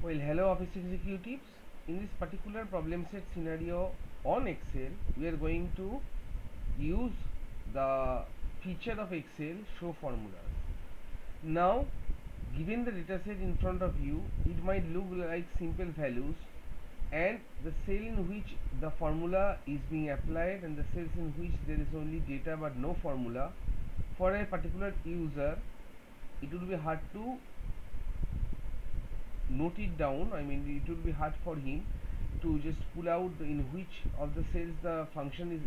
Well, hello office executives. In this particular problem set scenario on Excel, we are going to use the feature of Excel show formulas. Now, given the dataset in front of you, it might look like simple values and the cell in which the formula is being applied and the cells in which there is only data but no formula. For a particular user, it would be hard to note it down. I mean, it will be hard for him to just pull out in which of the cells the function is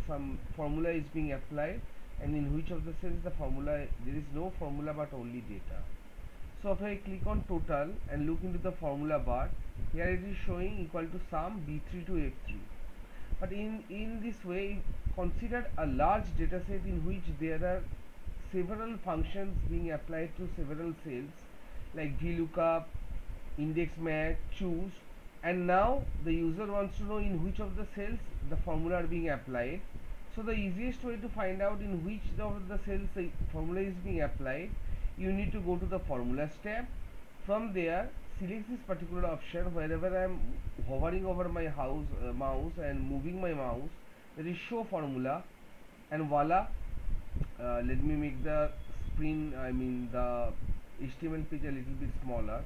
some formula is being applied, and in which of the cells the formula there is no formula but only data. So if I click on total and look into the formula bar, here it is showing equal to sum B3 to F3. But in this way, consider a large data set in which there are several functions being applied to several cells like VLOOKUP, index match, choose, and now the user wants to know in which of the cells the formula are being applied. So the easiest way to find out in which of the cells the formula is being applied, you need to go to the formulas tab. From there, select this particular option. Wherever I am hovering over my mouse and moving my mouse, there is show formula, and voila. Let me make the screen, I mean the HTML page a little bit smaller.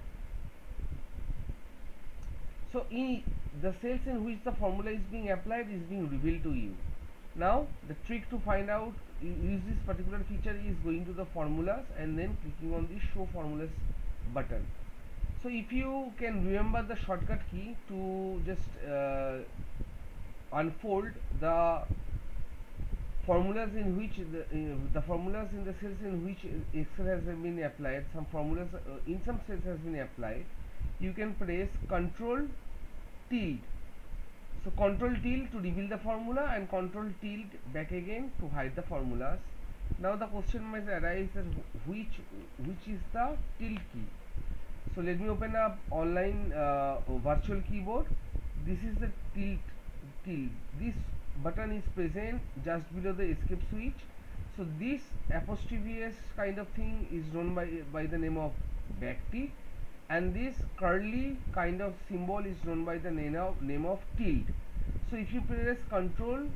So in the cells in which the formula is being applied is being revealed to you. Now the trick to find out use this particular feature is going to the formulas and then clicking on the show formulas button. So if you can remember the shortcut key to just unfold the formulas in which the formulas in the cells in which Excel has been applied, some formulas in some cells has been applied, you can press Control tilde. So Control tilde to reveal the formula and Control tilde back again to hide the formulas. Now the question might arise that which is the tilde key. So let me open up online virtual keyboard. This is the tilde. This button is present just below the escape switch. So this apostrophe s kind of thing is known by the name of backtick, and this curly kind of symbol is known by the name of tilde. So if you press control,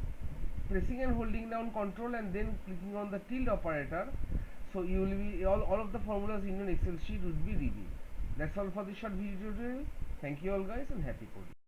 pressing and holding down control and then clicking on the tilde operator, so you will be all of the formulas in your Excel sheet would be revealed. That's all for this short video tutorial. Thank you all guys and happy coding.